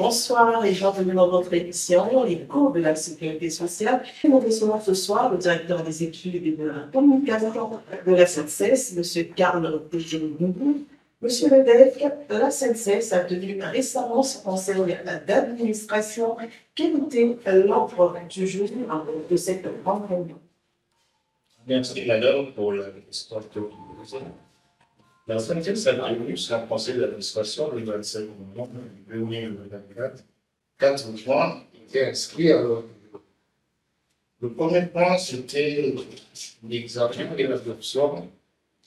Bonsoir et bienvenue dans votre émission, les cours de la sécurité sociale. Nous recevons ce soir le directeur des études et de la communication de la SNCS, M. Carl Tejeungu. Monsieur le DEC de la SNCS a tenu récemment son conseil d'administration. Quel était l'ordre du jour de cette grande réunion? Merci madame pour la question que vous posez. La SNCS a réuni son conseil d'administration le 27 novembre 2024. 4 points étaient inscrits à l'ordre. Le premier point, c'était l'examen et l'adoption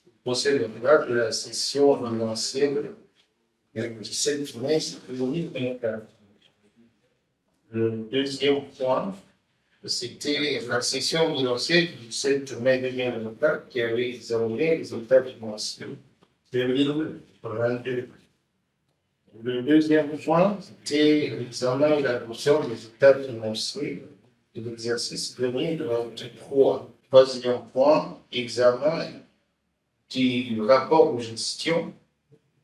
du procès verbal de la session financière du 17 mai 2024. Le deuxième point, c'était la session financière du 7 mai 2024 qui avait examiné les états financiers 2022. Le deuxième point, c'était l'examen et l'adoption des états financiers de l'exercice 2023. Troisième point, examen du rapport de gestion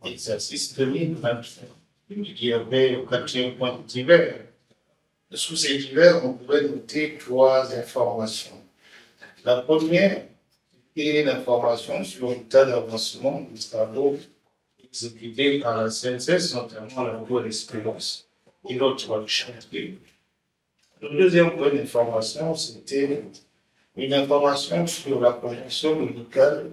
exercice 2023. Il y avait 4 points divers. Sous ces divers, on pouvait noter 3 informations. La première est l'information sur l'état d'avancement des travaux exécutés par la SNCS, notamment la Cour d'Espérance et l'autre chantier. Le deuxième point d'information, c'était une information sur la convention médicale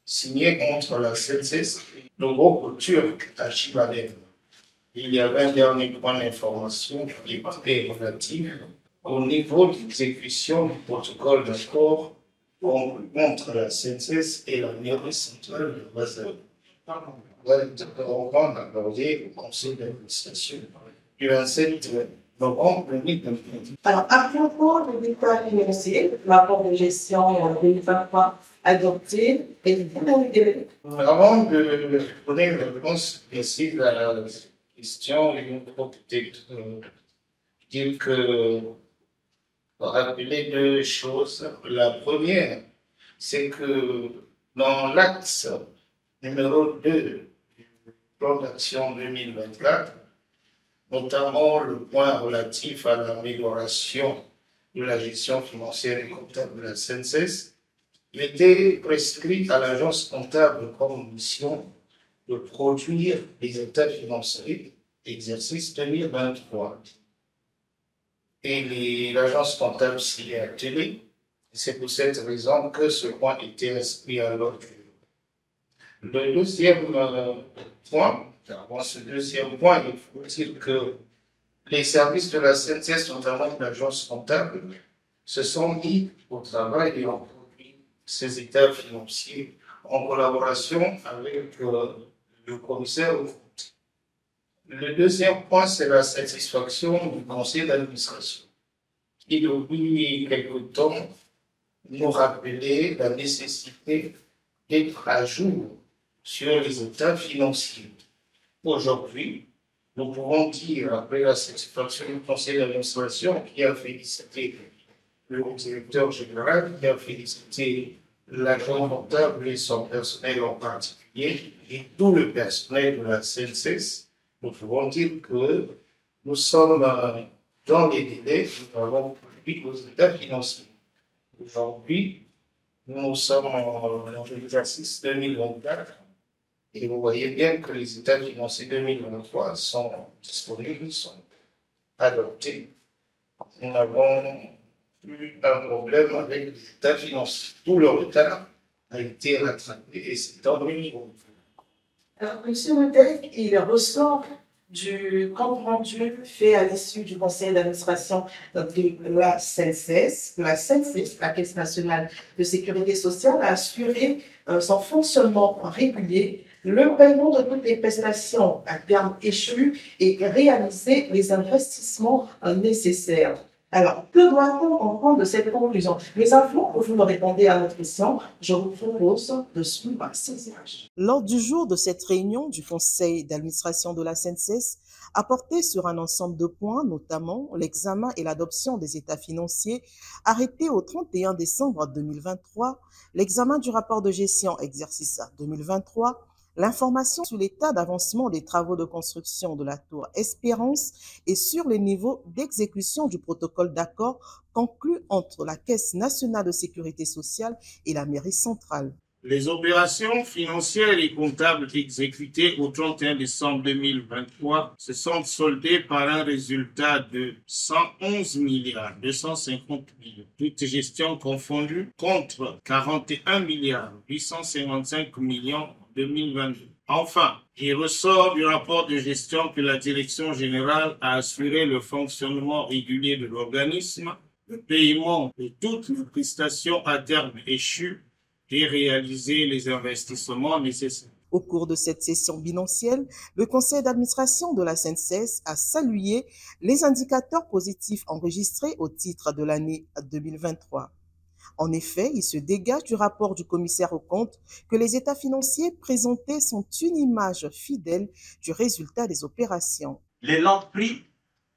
signée entre la SNCS et le groupe turc Acıbadem. Il y avait un dernier point d'information qui était relatif au niveau d'exécution du protocole d'accord entre la SNCS et la mairie centrale de Brazzaville. On va aborder au conseil d'administration du 27 novembre 2024. Alors, à propos de l'état financier, le rapport de gestion 2023 adopté et le Avant de donner une réponse précise à la question, il faut peut-être dire que rappeler 2 choses. La première, c'est que dans l'axe numéro 2 du plan d'action 2024, notamment le point relatif à l'amélioration de la gestion financière et comptable de la SNCS, il était prescrit à l'agence comptable comme mission de produire les états financiers exercice 2023. Et l'agence comptable s'y est attelée. C'est pour cette raison que ce point était inscrit à l'ordre. Le deuxième point, avant ce deuxième point, il faut dire que les services de la SNCS, notamment de l'agence comptable, se sont mis au travail et ont produit ces états financiers en collaboration avec le commissaire au compte. Le deuxième point, c'est la satisfaction du conseil d'administration, qui depuis quelque temps nous rappelait la nécessité d'être à jour sur les états financiers. Aujourd'hui, nous pouvons dire, après la satisfaction du conseil d'administration, qui a félicité le directeur général, qui a félicité l'agent comptable et son personnel en particulier, et tout le personnel de la SNCS, nous pouvons dire que nous sommes dans les délais que nous avons produits aux états financiers. Aujourd'hui, nous sommes dans l'exercice 2024 et vous voyez bien que les états financiers 2023 sont disponibles, sont adoptés. Nous n'avons plus un problème avec les états financiers. Tout le retard a été rattrapé et c'est tant mieux. Alors, monsieur Moudek, il ressort du compte rendu fait à l'issue du conseil d'administration de la SNCS. La SNCS, la Caisse nationale de sécurité sociale, a assuré son fonctionnement régulier, le paiement de toutes les prestations à terme échues et réaliser les investissements nécessaires. Alors, que doit-on comprendre de cette conclusion? Mais avant que vous me répondez à notre question, je vous propose de suivre ces images. Lors du jour de cette réunion du conseil d'administration de la SNCS, a porté sur un ensemble de points, notamment l'examen et l'adoption des états financiers arrêtés au 31 décembre 2023, l'examen du rapport de gestion exercice 2023, L'information sur l'état d'avancement des travaux de construction de la tour Espérance et sur les niveaux d'exécution du protocole d'accord conclu entre la Caisse nationale de sécurité sociale et la mairie centrale. Les opérations financières et comptables exécutées au 31 décembre 2023 se sont soldées par un résultat de 111 milliards 250 millions, toutes gestions confondues, contre 41 milliards 855 millions en 2022. Enfin, il ressort du rapport de gestion que la Direction générale a assuré le fonctionnement régulier de l'organisme, le paiement de toutes les prestations à terme échues et réaliser les investissements nécessaires. Au cours de cette session bilancielle, le conseil d'administration de la SNCS a salué les indicateurs positifs enregistrés au titre de l'année 2023. En effet, il se dégage du rapport du commissaire aux comptes que les états financiers présentés sont une image fidèle du résultat des opérations. L'élan pris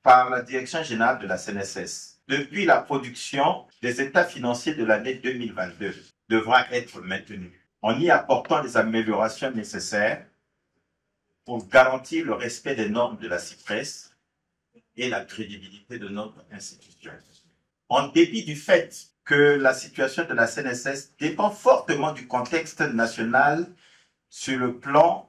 par la direction générale de la CNSS depuis la production des états financiers de l'année 2022 devra être maintenu en y apportant les améliorations nécessaires pour garantir le respect des normes de la CIPRES et la crédibilité de notre institution. En dépit du fait que la situation de la CNSS dépend fortement du contexte national sur le plan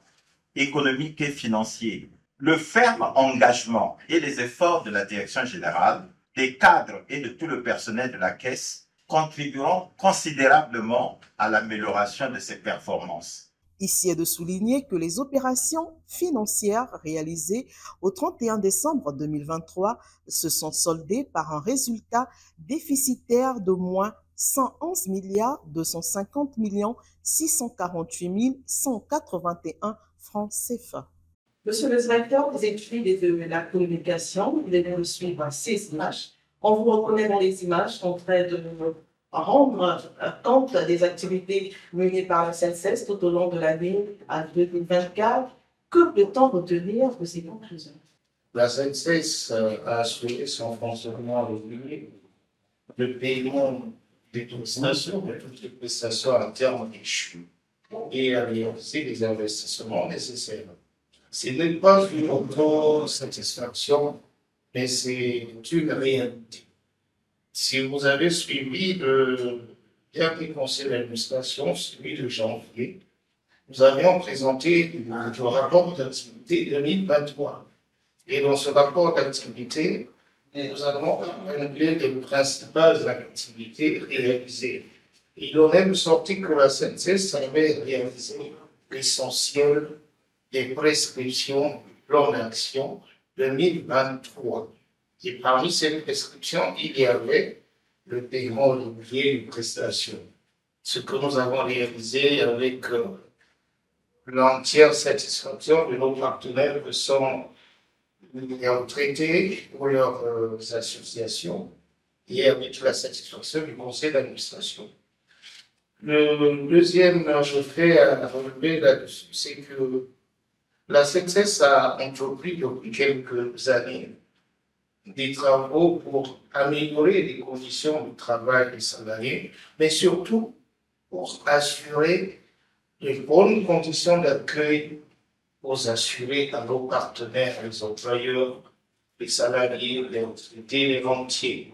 économique et financier, le ferme engagement et les efforts de la direction générale, des cadres et de tout le personnel de la Caisse contribueront considérablement à l'amélioration de ses performances. Ici est de souligner que les opérations financières réalisées au 31 décembre 2023 se sont soldées par un résultat déficitaire de moins 111 milliards 250 millions 648 181 francs CFA. Monsieur le directeur des études et de la communication, vous devez nous suivre ces images. On vous reconnaît dans les images en train de rendre compte des activités menées par la SNCS tout au long de l'année 2024. Que peut-on retenir de ces conclusions? La SNCS a assuré son fonctionnement régulier, le paiement des prestations à terme échues et a réalisé les investissements nécessaires. Ce n'est pas une auto-satisfaction, mais c'est une réalité. Si vous avez suivi le dernier conseil d'administration, celui de janvier, nous avions présenté le rapport d'activité 2023. Et dans ce rapport d'activité, nous avons relevé les principales activités réalisées. Il en est sorti que la SNCS avait réalisé l'essentiel des prescriptions du plan d'action 2023. Et parmi ces prescriptions, il y avait le paiement régulier des prestations. Ce que nous avons réalisé avec l'entière satisfaction de nos partenaires que sont les retraités ou leurs associations et avec la satisfaction du conseil d'administration. Le deuxième fait à relever là-dessus, c'est que la SNCS a entrepris depuis quelques années des travaux pour améliorer les conditions de travail des salariés, mais surtout pour assurer les bonnes conditions d'accueil aux assurés, à nos partenaires, les employeurs, les salariés, les retraités, les rentiers.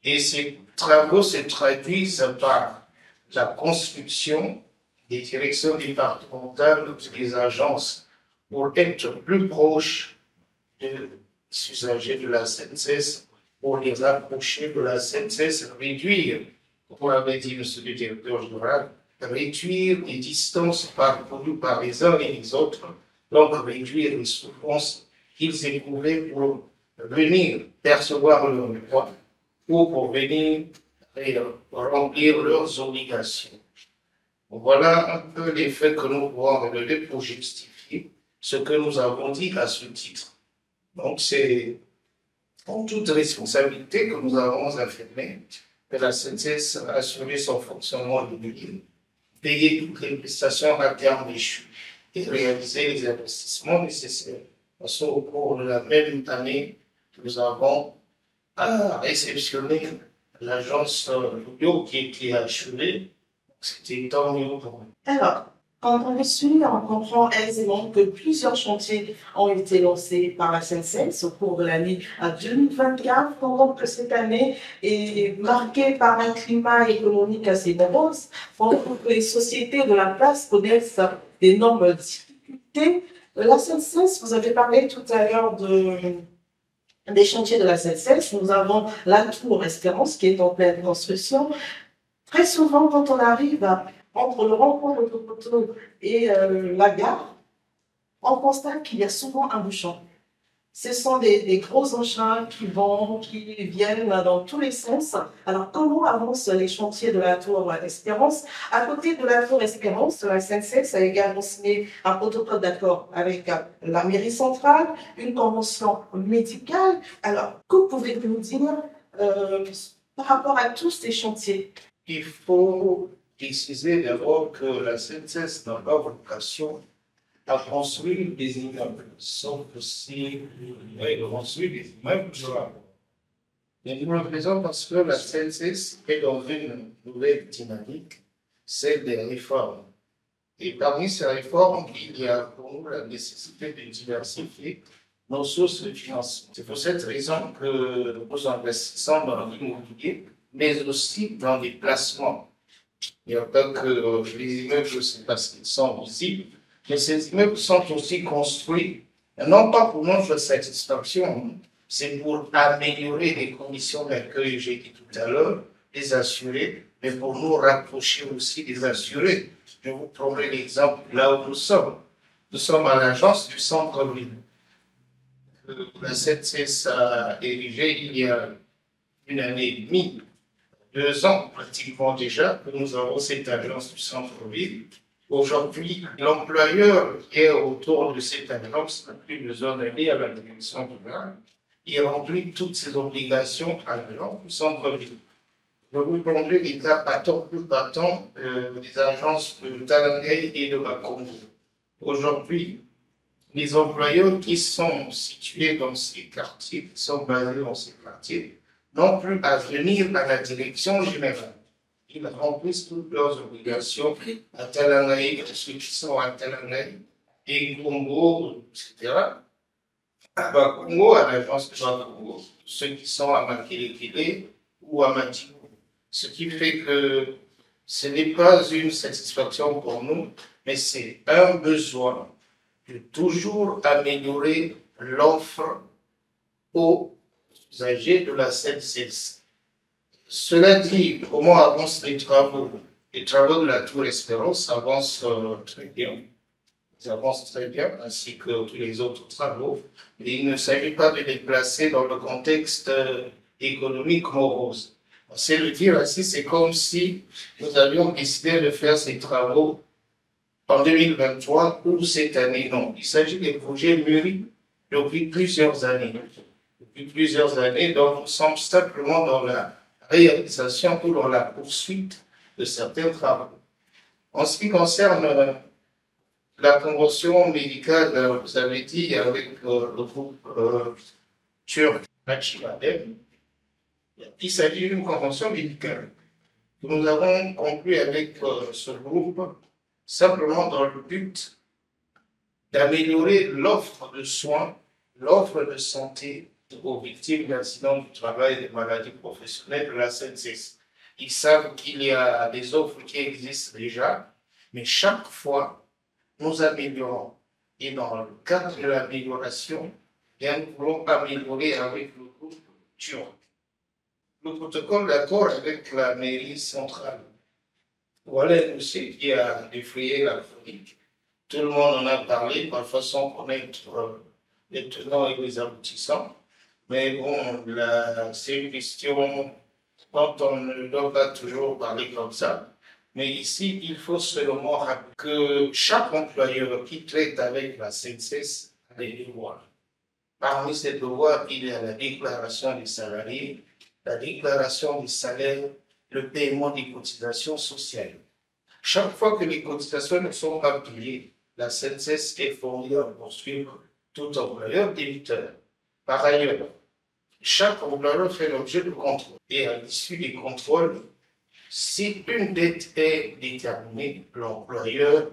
Et ces travaux se traduisent par la construction des directions départementales des agences pour être plus proches des usagers de la SNCS, pour les rapprocher de la SNCS, réduire, comme l'avait dit M. le directeur général, réduire les distances parcourues par les uns et les autres, donc réduire les souffrances qu'ils éprouvaient pour venir percevoir leurs droits ou pour venir remplir leurs obligations. Voilà un peu les faits que nous pouvons relever pour justifier ce que nous avons dit à ce titre. Donc c'est en toute responsabilité que nous avons affirmé que la SNCS a assuré son fonctionnement régulier, payer toutes les prestations à terme échues et réaliser les investissements nécessaires. Parce qu'au cours de la même année, nous avons réceptionné l'agence Lodio qui était achevée. C'était tant mieux pour nous. Alors, Quand on les suit, on comprend aisément que plusieurs chantiers ont été lancés par la SNCF au cours de l'année 2024, pendant que cette année est marquée par un climat économique assez morose, pendant que les sociétés de la place connaissent d'énormes difficultés. La SNCF, vous avez parlé tout à l'heure des chantiers de la SNCF. Nous avons la tour Espérance qui est en pleine construction. Très souvent, quand on arrive entre le rond-point de Topoto et la gare, on constate qu'il y a souvent un bouchon. Ce sont des gros engins qui vont, qui viennent dans tous les sens. Alors, comment avancent les chantiers de la tour Espérance? À côté de la tour Espérance, la SNCF a également signé un protocole d'accord avec la mairie centrale, une convention médicale. Alors, que pouvez-vous nous dire par rapport à tous ces chantiers? Il faut préciser d'abord que la SNCF n'a pas vocation à construire des immeubles, sauf aussi construire des immeubles durables. Mais nous le faisons parce que la SNCF est dans une nouvelle dynamique, celle des réformes. Et parmi ces réformes, il y a pour nous la nécessité de diversifier nos sources de financement. C'est pour cette raison que nous investissons dans l'immobilier, mais aussi dans les placements. Il n'y a pas que les immeubles, c'est parce qu'ils sont visibles, mais ces immeubles sont aussi construits, non pas pour notre satisfaction, c'est pour améliorer les conditions d'accueil, j'ai dit tout à l'heure, des assurés, mais pour nous rapprocher aussi des assurés. Je vous prendrai l'exemple là où nous sommes. Nous sommes à l'agence du centre-ville. La SNCF a érigé il y a une année et demie, 2 ans pratiquement déjà, que nous avons cette agence du centre-ville. Aujourd'hui, l'employeur qui est autour de cette agence n'a plus besoin d'aller à la direction rurale. Il remplit toutes ses obligations à l'agence du centre-ville. Je vous prendrai les cas patents plus patents des agences de Talangay et de Bakongo. Aujourd'hui, les employeurs qui sont situés dans ces quartiers, qui sont basés dans ces quartiers, n'ont plus à venir à la direction générale. Ils remplissent toutes leurs obligations à Talangay, ceux qui sont à Talangay, et Congo, etc. À Bakongo, à l'agence de Bakongo, ceux qui sont à Makelekele ou à Matiko. Ce qui fait que ce n'est pas une satisfaction pour nous, mais c'est un besoin de toujours améliorer l'offre aux usagers de la SNCF. Cela dit, comment avancent les travaux? Les travaux de la Tour Espérance avancent très bien. Ils avancent très bien, ainsi que tous les autres travaux. Mais il ne s'agit pas de les placer dans le contexte économique morose. C'est le dire ainsi, c'est comme si nous avions décidé de faire ces travaux en 2023 ou cette année. Non, il s'agit des projets mûris depuis plusieurs années. Depuis plusieurs années, donc nous sommes simplement dans la réalisation ou dans la poursuite de certains travaux. En ce qui concerne la convention médicale, vous avez dit, avec le groupe turc Acıbadem, il s'agit d'une convention médicale que nous avons conclue avec ce groupe simplement dans le but d'améliorer l'offre de soins, l'offre de santé aux victimes d'accidents du travail et des maladies professionnelles de la SNCF. Ils savent qu'il y a des offres qui existent déjà, mais chaque fois, nous améliorons. Et dans le cadre de l'amélioration, nous voulons améliorer avec le groupe turc. Le protocole d'accord avec la mairie centrale. Voilà un dossier qui a défrayé la chronique. Tout le monde en a parlé, parfois sans connaître les tenants et les aboutissants. Mais bon, c'est une question dont on ne doit pas toujours parler comme ça. Mais ici, il faut seulement rappeler que chaque employeur qui traite avec la SNCF a des devoirs. Parmi ces devoirs, il y a la déclaration des salariés, la déclaration des salaires, le paiement des cotisations sociales. Chaque fois que les cotisations ne sont pas payées, la SNCF est fondée à poursuivre tout employeur débiteur. Par ailleurs, chaque employeur fait l'objet de contrôles. Et à l'issue des contrôles, si une dette est déterminée, l'employeur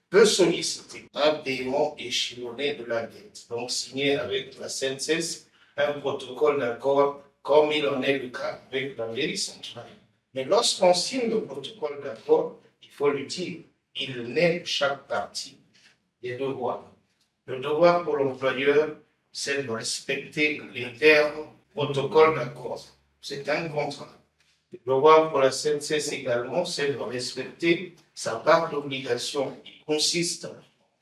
peut solliciter un paiement échelonné de la dette, donc signé avec la SNCS un protocole d'accord comme il en est le cas avec la mairie centrale. Mais lorsqu'on signe le protocole d'accord, il faut le dire, il naît de chaque partie des devoirs. Le devoir pour l'employeur, c'est de respecter les termes protocole d'accord. C'est un contrat. Le devoir pour la CNCS également, c'est de respecter sa part d'obligation qui consiste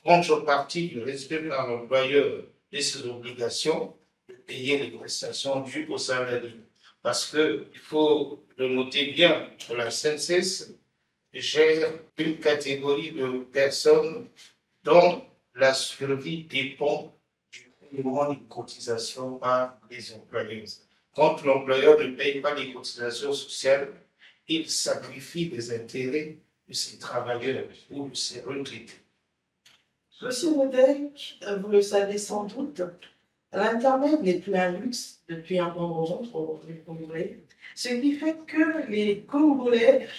en contrepartie du respect par l'employeur de ses obligations de payer les prestations dues aux salariés. Parce qu'il faut le noter bien que la CNCS gère une catégorie de personnes dont la survie dépend du paiement des cotisations par les employeurs. Quand l'employeur ne paye pas les cotisations sociales, il sacrifie les intérêts de ses travailleurs ou de ses retraités. Monsieur Modec, vous le savez sans doute, l'Internet n'est plus un luxe depuis un bon moment pour les Congolais, ce qui fait que les Congolais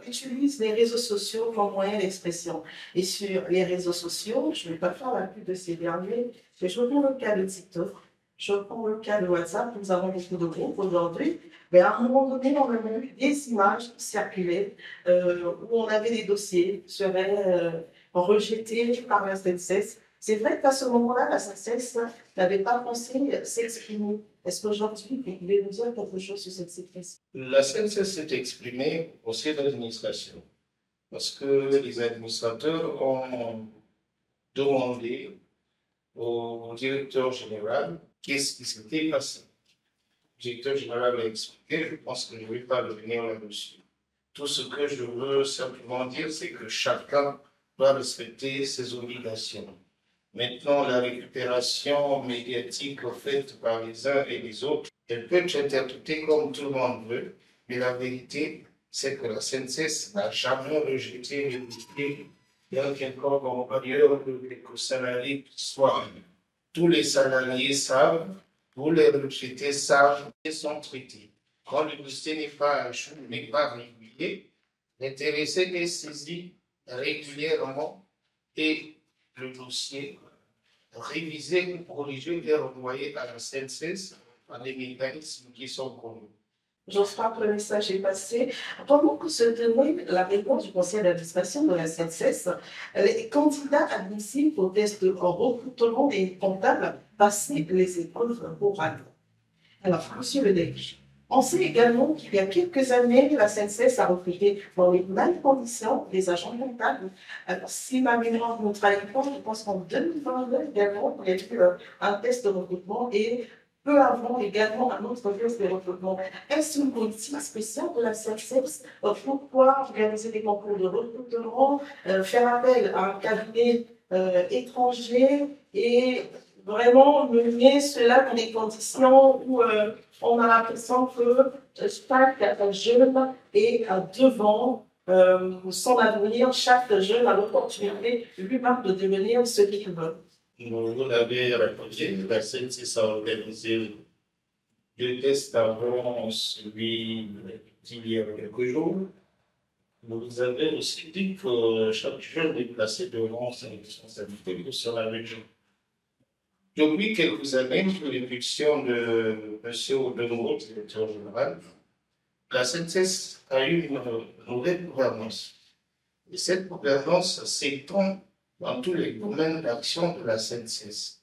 utilisent les réseaux sociaux comme moyen d'expression. Et sur les réseaux sociaux, je ne vais pas faire la pub de ces derniers, mais je prends le cas de TikTok, je prends le cas de WhatsApp, nous avons beaucoup de groupes aujourd'hui, mais à un moment donné, on a eu des images qui circulaient où on avait des dossiers qui seraient rejetés par la SNCS. C'est vrai qu'à ce moment-là, la SNCS n'avait pas pensé s'exprimer. Est-ce qu'aujourd'hui, vous pouvez nous dire quelque chose sur cette séquence? La SNCS s'est exprimée au sein de l'administration parce que les administrateurs ont demandé au directeur général qu'est-ce qui s'était passé. Le directeur général a expliqué, je pense que je ne vais pas revenir là-dessus. Tout ce que je veux simplement dire, c'est que chacun doit respecter ses obligations. Maintenant, la récupération médiatique faite par les uns et les autres, elle peut être interprétée comme tout le monde veut, mais la vérité, c'est que la SNCS n'a jamais rejeté le dossier d'un quelconque employeur de salariés qui soit. Tous les salariés savent, tous les retraités savent et sont traités. Quand le dossier n'est pas à jour, n'est pas régulier, l'intéressé est saisi régulièrement et le dossier révisé ou corrigé et renvoyé à la CNCS par des mécanismes qui sont connus. J'espère que le message est passé. Pendant que se tenait la réponse du conseil d'administration de la CNCS, les candidats admissibles au test de recrutement des comptables passaient les épreuves orales. Alors, monsieur le DG, on sait également qu'il y a quelques années, la CNCS a recruté dans les mêmes conditions des agents comptables. Alors, si ma mémoire ne trahit pas, je pense qu'en 2022 également, il y a eu un test de recrutement et peu avant également un autre test de recrutement. Est-ce une politique spéciale de la CNCS pour pouvoir organiser des concours de recrutement, faire appel à un cabinet étranger et vraiment mener cela dans des conditions où on a l'impression que chaque jeune est devant son avenir, chaque jeune a l'opportunité lui-même de devenir ce qu'il veut. Vous l'avez raconté, la CNCS a organisé 2 tests avant celui d'il y a quelques jours. Vous avez aussi dit que chaque jeune est placé devant sa responsabilité sur la région. Depuis quelques années, sous l'impulsion de M. Odenro, directeur général, la CNCS a eu une nouvelle gouvernance. Et cette gouvernance s'étend dans tous les domaines d'action de la CNCS.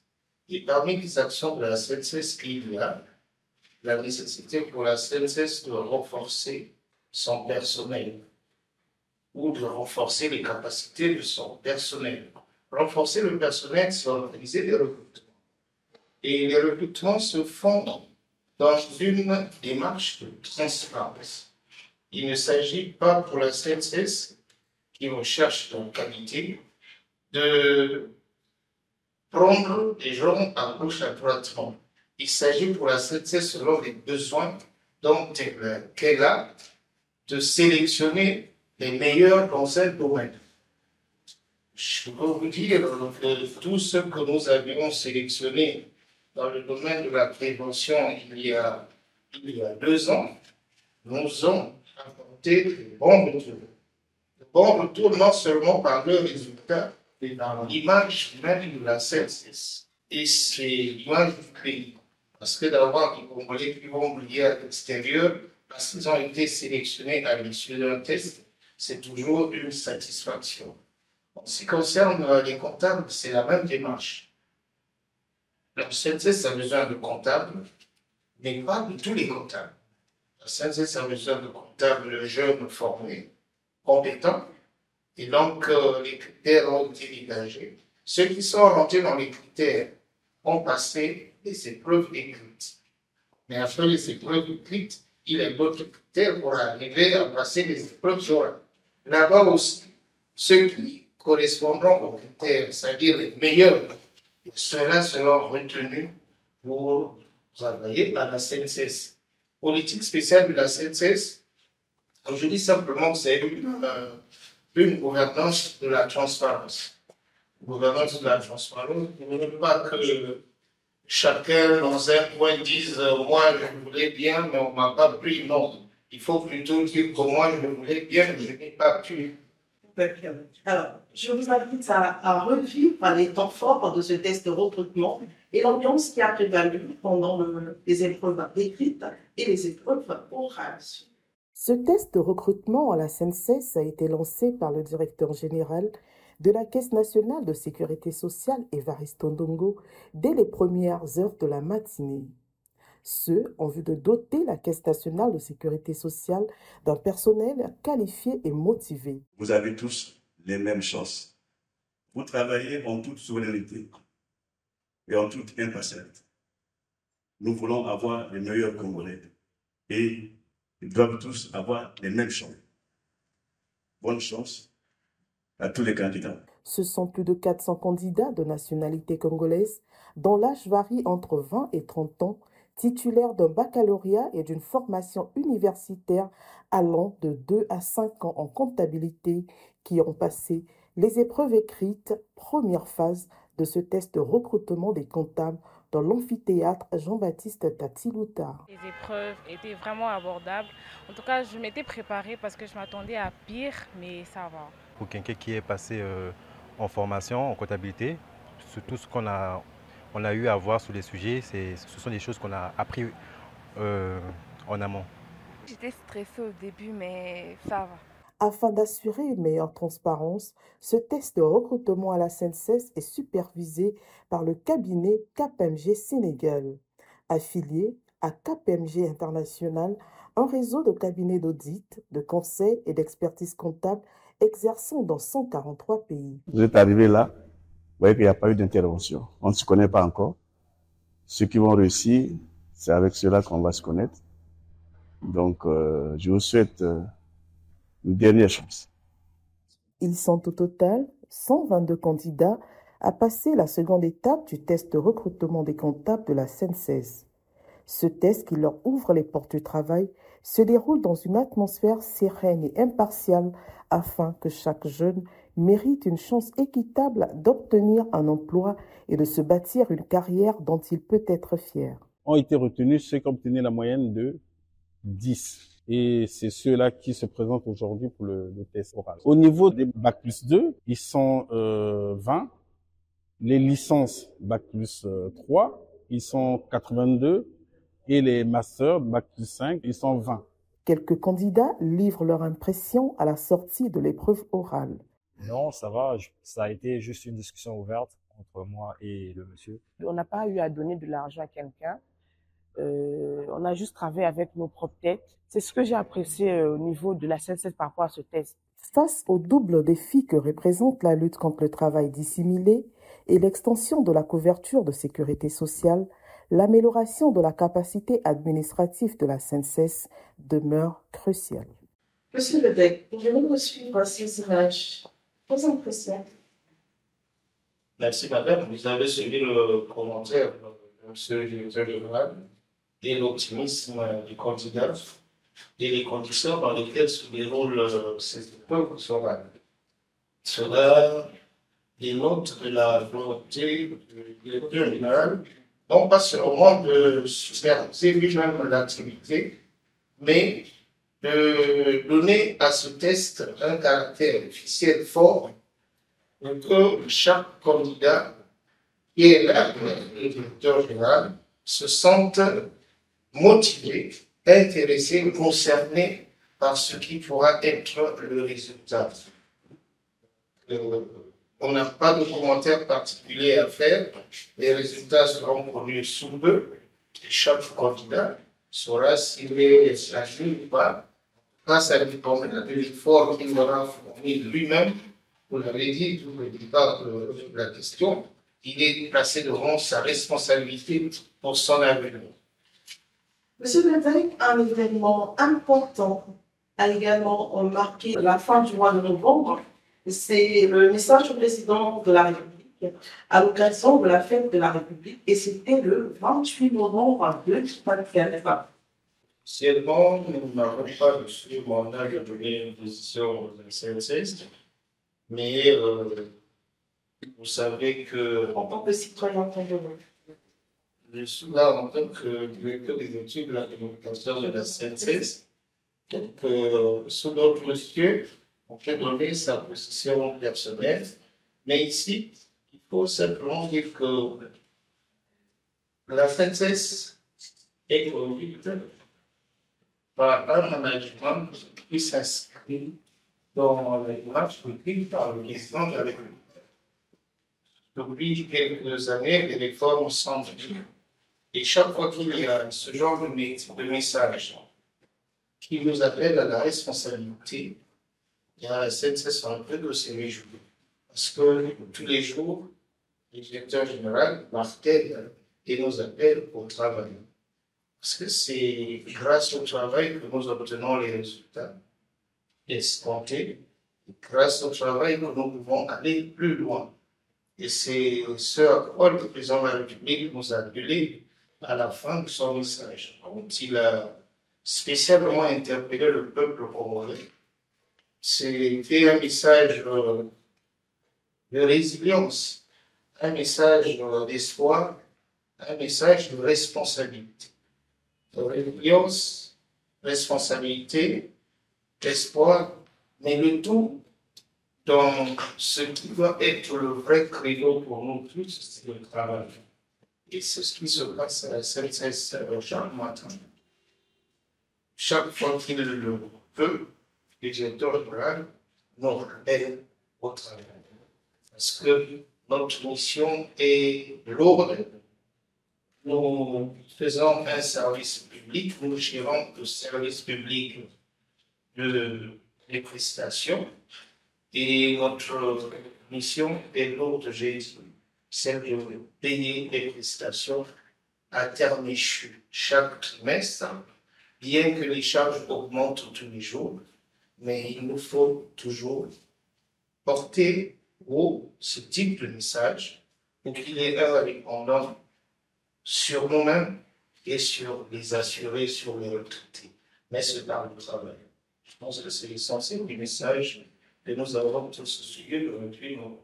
Et parmi les actions de la CNCS, il y a la nécessité pour la CNCS de renforcer son personnel ou de renforcer les capacités de son personnel. Renforcer le personnel, c'est organiser les recrutements. Et les recrutements se font dans une démarche de transparence. Il ne s'agit pas pour la CNCS, qui recherche la qualité, de prendre des gens à gauche, à droite. Il s'agit pour la CNCS, selon les besoins dont qu'elle a, de sélectionner les meilleurs dans un domaine. Je peux vous dire que tout ce que nous avions sélectionné dans le domaine de la prévention il y a 2 ans, nous ont apporté de bons on retourne non seulement par le résultat, mais dans l'image même de la CNSS. Et c'est l'image du pays. Parce que d'avoir des Congolais qui vont briller à l'extérieur, parce qu'ils ont été sélectionnés à l'issue d'un test, c'est toujours une satisfaction. En ce qui concerne les comptables, c'est la même démarche. La CNSS a besoin de comptables, mais pas de tous les comptables. La CNSS a besoin de comptables jeunes formés, compétents, et donc les critères ont été dégagés. Ceux qui sont rentrés dans les critères ont passé les épreuves écrites. Mais après les épreuves écrites, il y a d'autres critères pour arriver à passer les épreuves orales. Là-bas aussi, ceux qui correspondront aux critères, c'est-à-dire les meilleurs, ceux-là seront retenus pour travailler à la CNSS. Politique spéciale de la CNSS, je dis simplement que c'est une gouvernance de la transparence. Gouvernance de la transparence, il ne veut pas que chacun dans un coin dise moi je voulais bien, mais on ne m'a pas pris. Non, il faut plutôt dire que moi je voulais bien, mais je n'ai pas pu. Alors, je vous invite à revivre les temps forts de ce test de recrutement et l'ambiance qui a prévalu pendant les épreuves écrites et les épreuves orales. Ce test de recrutement à la CNSS a été lancé par le directeur général de la Caisse nationale de sécurité sociale, Évariste Ndongo, dès les premières heures de la matinée. Ce, en vue de doter la Caisse nationale de sécurité sociale d'un personnel qualifié et motivé. Vous avez tous les mêmes chances. Vous travaillez en toute souveraineté et en toute impartialité. Nous voulons avoir les meilleurs Congolais et ils doivent tous avoir les mêmes chances. Bonne chance à tous les candidats. Ce sont plus de 400 candidats de nationalité congolaise dont l'âge varie entre 20 et 30 ans, titulaires d'un baccalauréat et d'une formation universitaire allant de 2 à 5 ans en comptabilité qui ont passé les épreuves écrites, première phase de ce test de recrutement des comptables dans l'amphithéâtre Jean-Baptiste Tati-Loutard. Les épreuves étaient vraiment abordables. En tout cas, je m'étais préparée parce que je m'attendais à pire, mais ça va. Pour quelqu'un qui est passé en formation, en comptabilité, tout ce qu'on a eu à voir sur les sujets, ce sont des choses qu'on a appris en amont. J'étais stressée au début, mais ça va. Afin d'assurer une meilleure transparence, ce test de recrutement à la CNSS est supervisé par le cabinet KPMG Sénégal. Affilié à KPMG International, un réseau de cabinets d'audit, de conseil et d'expertise comptable exerçant dans 143 pays. Vous êtes arrivé là, vous voyez qu'il n'y a pas eu d'intervention. On ne se connaît pas encore. Ceux qui vont réussir, c'est avec cela qu'on va se connaître. Donc, je vous souhaite une dernière chance. Ils sont au total 122 candidats à passer la seconde étape du test de recrutement des comptables de la CNSS. Ce test qui leur ouvre les portes du travail se déroule dans une atmosphère sereine et impartiale afin que chaque jeune mérite une chance équitable d'obtenir un emploi et de se bâtir une carrière dont il peut être fier. Ont été retenus ceux qui ont obtenu la moyenne de 10. Et c'est ceux-là qui se présentent aujourd'hui pour le test oral. Au niveau des Bac plus 2, ils sont 20. Les licences Bac plus 3, ils sont 82. Et les masters Bac plus 5, ils sont 20. Quelques candidats livrent leur impression à la sortie de l'épreuve orale. Non, ça va. Ça a été juste une discussion ouverte entre moi et le monsieur. On n'a pas eu à donner de l'argent à quelqu'un. On a juste travaillé avec nos propres têtes. C'est ce que j'ai apprécié au niveau de la CNSS par rapport à ce test. Face au double défi que représente la lutte contre le travail dissimulé et l'extension de la couverture de sécurité sociale, l'amélioration de la capacité administrative de la CNSS demeure cruciale. Monsieur Lebec, pouvez-vous nous suivre ces images? Vos impressions? Merci madame, vous avez suivi le commentaire de monsieur le directeur général et l'optimisme du candidat et les conditions dans lesquelles se déroulent ces épreuves orales. Cela dénote de la volonté du directeur général, non pas seulement de superviser lui-même l'activité, mais de donner à ce test un caractère officiel fort pour que chaque candidat qui est là, le directeur général, se sente motivé, intéressé, concerné par ce qui pourra être le résultat. On n'a pas de commentaire particulier à faire. Les résultats seront connus sous peu. Et chaque candidat saura s'il est agi ou pas. Grâce à l'effort qu'il aura fourni lui-même, vous l'avez dit, tout le départ de la question, il est placé devant sa responsabilité pour son avenir. Monsieur Benzaï, un événement important a également marqué la fin du mois de novembre. C'est le message au président de la République à l'occasion de la fête de la République et c'était le 28 novembre 2024. Officiellement, nous n'avons pas reçu mandat de donner une position au CNCS, mais vous savez que... En tant que citoyen congolais. Je suis là en tant que directeur des études de la communication de la CNCS. Donc, sous notre monsieur, on peut donner sa position personnelle, mais ici, il faut simplement dire que la CNCS est conduite par un management qui s'inscrit dans les marches politiques par le président de la République. Depuis quelques années, les réformes sont venues. Et chaque fois qu'il y a ce genre de message qui nous appelle à la responsabilité, il y a la CNCS un peu de se réjouir. Parce que tous les jours, le directeur général martèle et nous appelle au travail. Parce que c'est grâce au travail que nous obtenons les résultats escomptés, grâce au travail que nous pouvons aller plus loin. Et c'est ce à quoi le président de la République nous a appelé à la fin de son message, quand il a spécialement interpellé le peuple congolais. C'était un message de résilience, un message d'espoir, un message de responsabilité. De résilience, responsabilité, espoir, mais le tout dans ce qui doit être le vrai credo pour nous tous, c'est le travail. Et c'est ce qui se passe à la CNCS chaque matin. Chaque fois qu'il le veut, le directeur général nous rappelle au travail. Parce que notre mission est lourde. Nous faisons un service public, nous gérons le service public des prestations. Et notre mission est lourde, j'ai dit, celle de payer les prestations à terme échu chaque trimestre, bien que les charges augmentent tous les jours, mais il nous faut toujours porter haut ce type de message pour qu'il ait un répondant sur nous-mêmes et sur les assurés, sur les retraités. Mais c'est par le travail. Je pense que c'est l'essentiel du message et nous avons tous suivi le 28 novembre.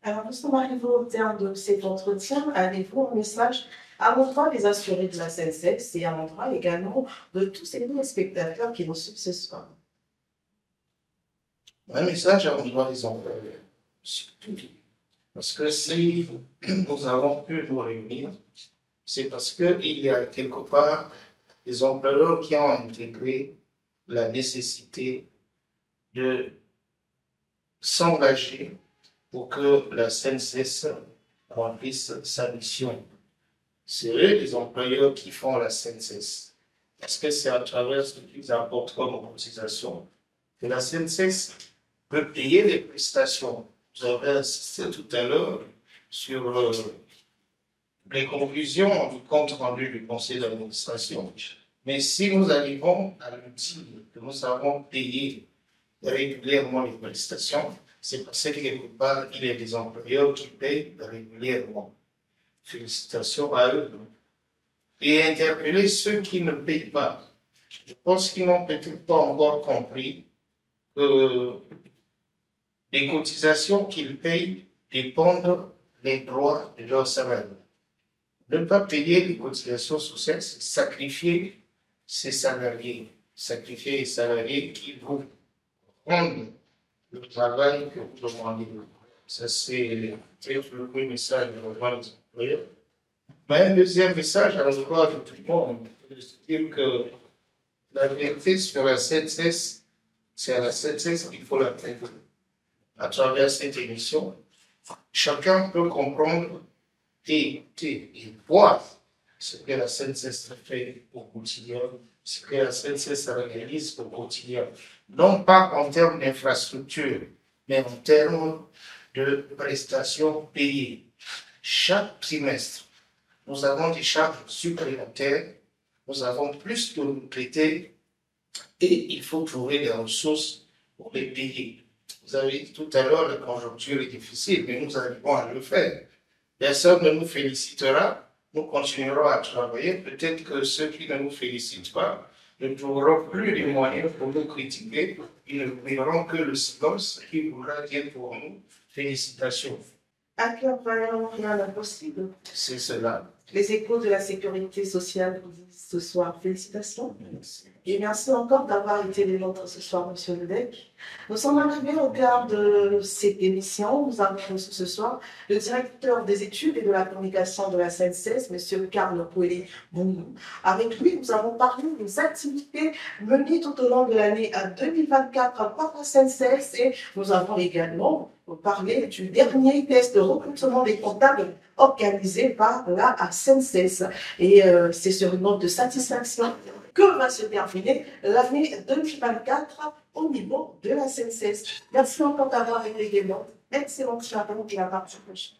Alors, nous sommes arrivés au terme de cet entretien. Avez-vous un message à l'endroit des assurés de la CNCS et à l'endroit également de tous ces spectateurs qui nous suivent ce soir? Un message à l'endroit des employeurs, surtout. Parce que si nous avons pu nous réunir, c'est parce qu'il y a quelque part des employeurs qui ont intégré la nécessité de s'engager pour que la CNCS remplisse sa mission. C'est eux les employeurs qui font la CNCS. Parce que c'est à travers ce qu'ils apportent comme cotisation que la CNCS peut payer les prestations. Vous avez insisté tout à l'heure sur les conclusions du compte rendu du conseil d'administration. Mais si nous arrivons à le dire que nous avons payé régulièrement les prestations, c'est parce que quelque part, il y a des employeurs qui payent régulièrement. Félicitations à eux. Et interpeller ceux qui ne payent pas. Je pense qu'ils n'ont peut-être pas encore compris que les cotisations qu'ils payent dépendent des droits de leur salaire. Ne pas payer les cotisations sociales, c'est sacrifier ses salariés. sacrifier les salariés qui vont prendre le travail que vous demandez. Ça, c'est le premier message de les employeurs. Mais un deuxième message à l'endroit de tout le monde, c'est dire que la vérité sur la CNSS, c'est à la CNSS qu'il faut la traiter. À travers cette émission, chacun peut comprendre et voir ce que la CNSS fait au quotidien, ce que la CNSS réalise au quotidien. Non pas en termes d'infrastructure, mais en termes de prestations payées. Chaque trimestre, nous avons des charges supplémentaires, nous avons plus de nous traiter et il faut trouver des ressources pour les payer. Vous avez dit tout à l'heure, la conjoncture est difficile, mais nous arrivons à le faire. Personne ne nous félicitera, nous continuerons à travailler. Peut-être que ceux qui ne nous félicitent pas ne trouveront plus les moyens pour nous critiquer. Ils ne verront que le silence qui voudra dire pour nous félicitations. À cœur vaillant, rien d'impossible. C'est cela. Les échos de la sécurité sociale vous disent ce soir félicitations. Et merci encore d'avoir été les nôtres ce soir, Monsieur Ledec. Nous sommes arrivés au terme de cette émission. Nous avons reçu ce soir le directeur des études et de la communication de la CNSS, Monsieur Carl Poueli Bungou. Avec lui, nous avons parlé des activités menées tout au long de l'année 2024 par la CNSS et nous avons également parlé du dernier test de recrutement des comptables organisé par la CNSS. Et c'est sur une note de satisfaction que va se terminer l'année 2024 au niveau de la CNSS. Merci encore d'avoir été des notes. Excellente soirée et à la prochaine.